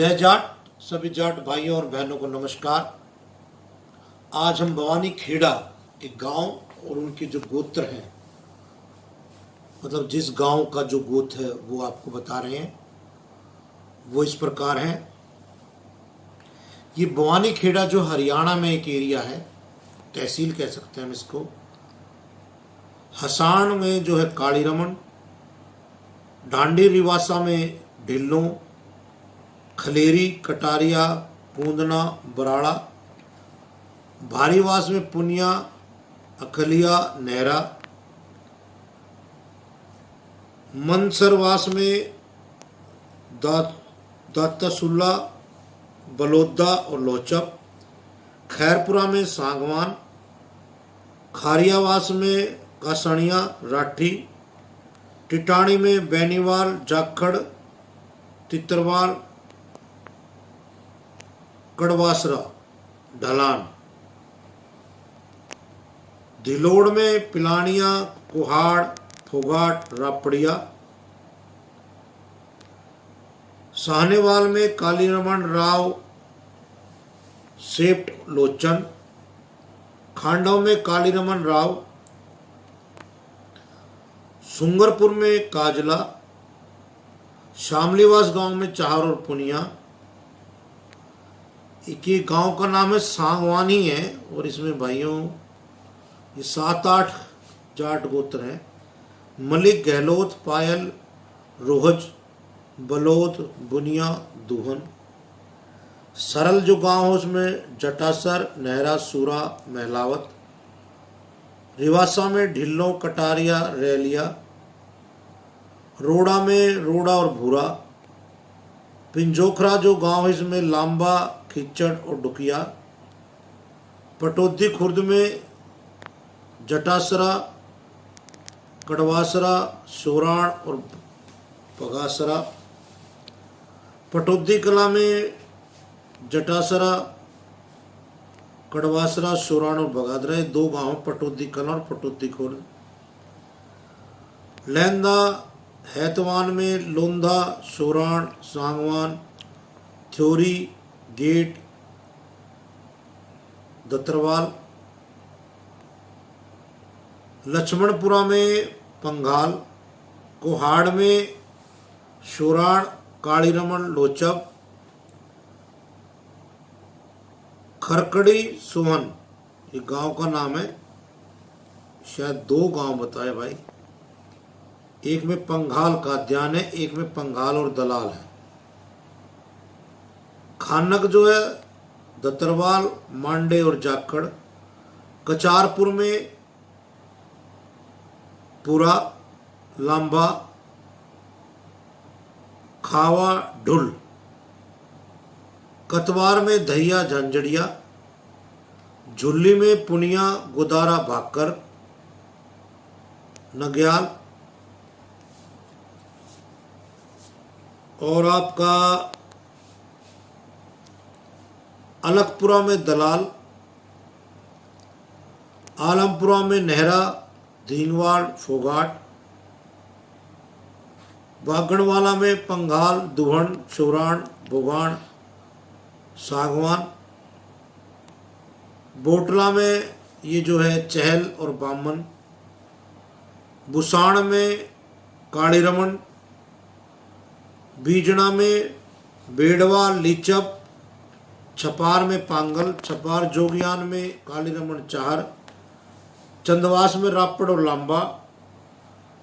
जय जाट। सभी जाट भाइयों और बहनों को नमस्कार। आज हम भवानी खेड़ा एक गांव और उनके जो गोत्र हैं, मतलब जिस गांव का जो गोत्र है वो आपको बता रहे हैं। वो इस प्रकार हैं। ये भवानी खेड़ा जो हरियाणा में एक एरिया है, तहसील कह सकते हैं हम इसको। हसाण में जो है काली रमन, डांडी रिवासा में ढिल्लों, खलेरी, कटारिया, पूंदना, बराड़ा, भारीवास में पुनिया, अकलिया, नेहरा, मनसरवास में दातासुल्ला, बलोदा और लोचप, खैरपुरा में सांगवान, खारियावास में कासणिया, राठी, टिटाणी में बैनीवाल, जाखड़, तितरवाल, कड़वासरा, ढलान, धिलोड़ में पिलानिया, कुहाड़, फोगाट, रापड़िया, साहनेवाल में कालीरमन राव, सेठ लोचन, खांडव में कालीरमन राव, सुंगरपुर में काजला, शामलीवास गांव में चाहर और पुनिया। एक ये गांव का नाम है सांगवानी है और इसमें भाइयों ये 7-8 जाट गोत्र हैं। मलिक, गहलोत, पायल, रोहज, बलोद, बुनिया, दूहन। सरल जो गांव है उसमें जटासर, नेहरा, सूरा, महलावत। रिवासा में ढिल्लों, कटारिया, रेलिया। रोड़ा में रोड़ा और भूरा। पिंजोखरा जो गांव है इसमें लांबा, खिचड़ और डुकिया। पटोदी खुर्द में जटासरा, कड़वासरा, सोराण और बगासरा। पटोदी कला में जटासरा, कड़वासरा, सोराण और बगादरा। ये 2 गांव पटोदी कला और पटोदी खुर्द। लैंदा हैतवान में लोंधा, सोराण, सांगवान, थ्योरी, गेट, दतरवाल। लक्ष्मणपुरा में पंघाल, कोहाड़ में सोराण, कालीरमन, लोचप, खरकड़ी, सोहन। ये गांव का नाम है। शायद 2 गांव बताए भाई, एक में पंघाल का ध्यान है, एक में पंघाल और दलाल है। खानक जो है दतरवाल, मांडे और जाखड़। कचारपुर में पुरा, लांबा, खावा, ढुल। कतवार में दहिया, झंझड़िया। झुल्ली में पुनिया, गुदारा, भाकर, नग्याल। और आपका अलकपुरा में दलाल। आलमपुरा में नेहरा, दीनवाल, फोगाट। बागणवाला में पंघाल, दुहन, सोराण, बोगान, सागवान। बोटला में ये जो है चहल और बामन। बुसाण में कालीरमन। बीजना में बेड़वा, लीचप। छपार में पांगल, छपार जोगियान में कालीरमन, चाहर। चंदवास में रापड़ और लांबा।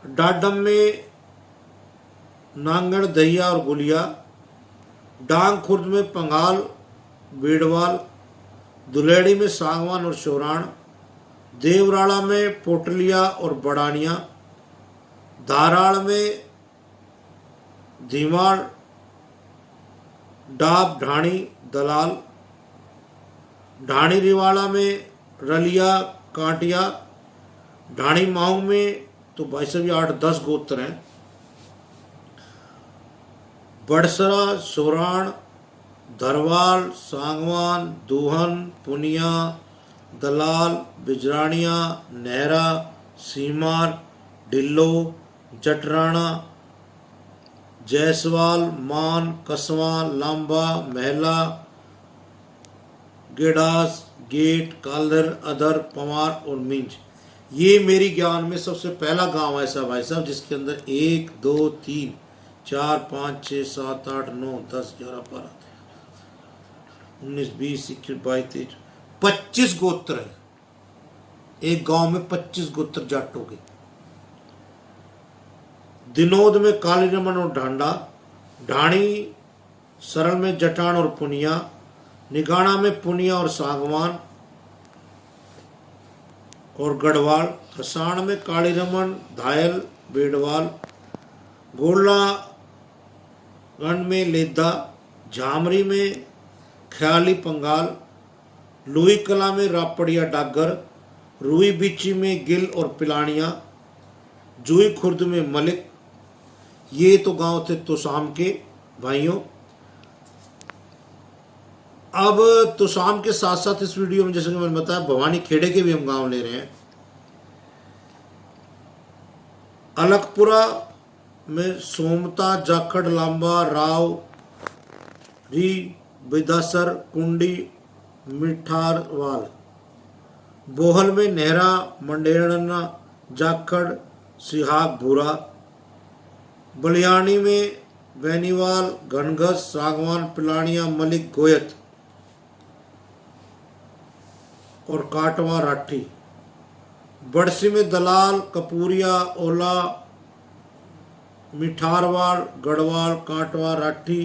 डाडम में नांगण, दहिया और गुलिया। डांग खुर्द में पंघाल, बेड़वाल। दुलेड़ी में सांगवान और सोराण। देवराड़ा में पोटलिया और बड़ानिया। धाराड़ में धीमाड़, डाब, ढाणी, दलाल। ढाणी रिवाड़ा में रलिया, कांटिया। ढाणी माऊ में तो भाई साहब 8-10 गोत्र हैं। बड़सरा, सोराण, धरवाल, सांगवान, दूहन, पुनिया, दलाल, बिजरानिया, नेहरा, सीमार, ढिल्लो, जटराणा, जायसवाल, मान, कसवा, लांबा, महला, गेडास, गेट, कालर, अदर, पवार और मिंज। ये मेरी ज्ञान में सबसे पहला गांव ऐसा भाई साहब जिसके अंदर 1 2 3 4 5 6 7 8 9 10 11 12 19 20 21 22 23 25 गोत्र है। एक गांव में 25 गोत्र जाटों के। दिनोद में काली रमन और ढांडा, ढाणी सरल में जटान और पुनिया, निगाणा में पुनिया और सागवान और गढ़वाल, खसाण में काली रमन, धायल, बेड़वाल, गोला गंड में लेदा, झामरी में ख्याली पंगाल, लुई कला में रापड़िया डागर, रुई बिची में गिल और पिलानिया, जुई खुर्द में मलिक। ये तो गांव थे तोसाम के भाइयों। अब तोसाम के साथ साथ इस वीडियो में जैसे कि मैंने बताया भवानी खेड़े के भी हम गांव ले रहे हैं। अलकपुरा में सोमता, जाखड़, लांबा, राव, री, बिदासर, कुंडी, मिठारवाल। बोहल में नेहरा, मंडेरना, जाखड़, सिहाग, भूरा। बलियानी में बैनीवाल, घनघस, सागवान, पिलानिया, मलिक, गोयत और काटवा, राठी। बड़सी में दलाल, कपूरिया, ओला, मिठारवाल, गढ़वाल, काटवा, राठी,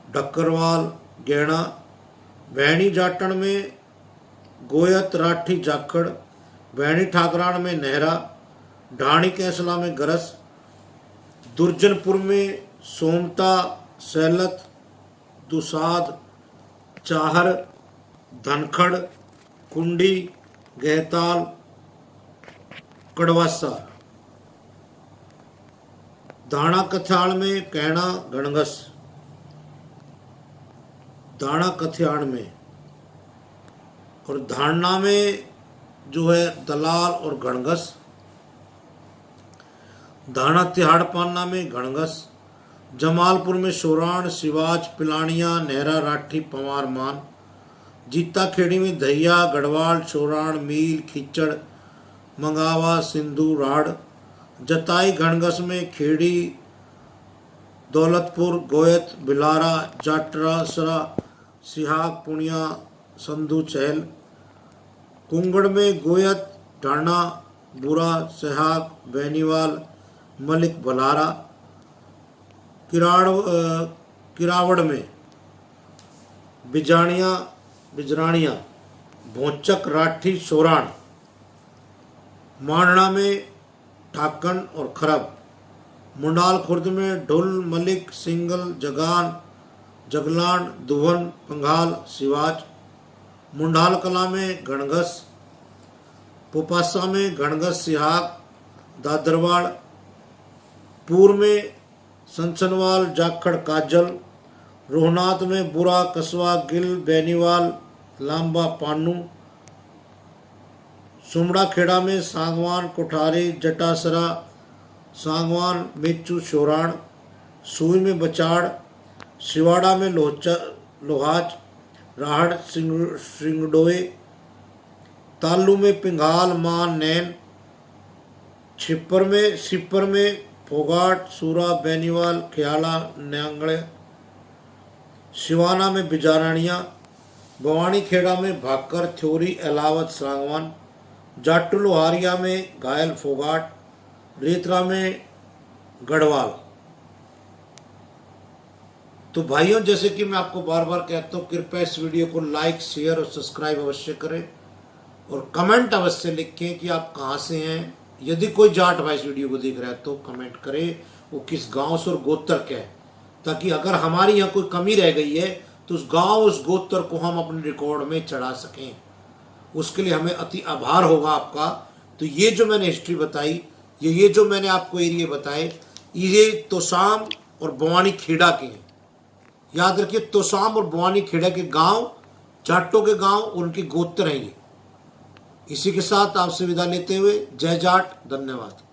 ढक्करवाल, गैणा। भैणी जाटन में गोयत, राठी, जाखड़। भैणी ठाकरान में नेहरा, ढाणी कैसला में गरस। दुर्जनपुर में सोमता, सैलत, दुसाद, चाहर, धनखड़, कुंडी, गहताल, कड़वासा। दाना कथ्याण में कहना, गणगस। दाना कथ्याण में और धारणा में जो है दलाल और गणगस। दाना तिहाड़ पान्ना में गणगस। जमालपुर में शोराण, शिवाज, पिलानिया, नेहरा, राठी, पवार, मान। जीता खेड़ी में दहिया, गढ़वाल, शोराण, मील, खिचड़, मंगावा, सिंधु, राढ़। जताई गणगस में खेड़ी, दौलतपुर, गोयत, बिलारा, जाटरासरा, सिहाग, पुनिया, संधु, चहल। कुंगड़ में गोयत, ढाणा, बुरा, सहाग, बैनीवाल, मलिक, बलारा। किरावड़ में बिजरानिया, भोचक, राठी, शोराण। मांडना में ठाकन और खरब। मुंडाल खुर्द में ढुल, मलिक, सिंगल, जगान, जगलान, दुवन, पंघाल, सिवाज। मुंडाल कला में गणगस। पुपासा में गणगस, सिहाग, दादरवाड़। पूर्व में सनसनवाल, जाखड़, काजल। रोहनाथ में बुरा, कसवा, गिल, बैनीवाल, लांबा, पानू। सुमड़ा खेड़ा में सागवान, कोठारी, जटासरा, सागवान, मेचू, शोराण। सुई में बचाड़। सिवाड़ा में लोहाच, राहड़, सिंगडोए। तालू में पिंघाल, मान, नैन। सिपर में फोगाट, सूरा, बैनीवाल, ख्याला, न्यांगड़े। सिवाना में बिजारानिया। भवानी खेड़ा में भाकर, थ्योरी, अलावत, सागवान। जाटू लोहारिया में घायल, फोगाट। रेतरा में गढ़वाल। तो भाइयों जैसे कि मैं आपको बार बार कहता हूँ कृपया इस वीडियो को लाइक, शेयर और सब्सक्राइब अवश्य करें और कमेंट अवश्य लिखें कि आप कहाँ से हैं। यदि कोई जाट भाई इस वीडियो को देख रहा है तो कमेंट करे वो किस गांव से और गोत्र क्या है, ताकि अगर हमारी यहाँ कोई कमी रह गई है तो उस गांव उस गोत्र को हम अपने रिकॉर्ड में चढ़ा सकें। उसके लिए हमें अति आभार होगा आपका। तो ये जो मैंने हिस्ट्री बताई, ये जो मैंने आपको एरिया बताए, ये तोसाम और भवानी खेड़ा के हैं। याद रखिए तोसाम और भवानी खेड़ा के गांव, जाटों के गांव, उनके गोत्र हैं ये। इसी के साथ आपसे विदा लेते हुए जय जाट, धन्यवाद।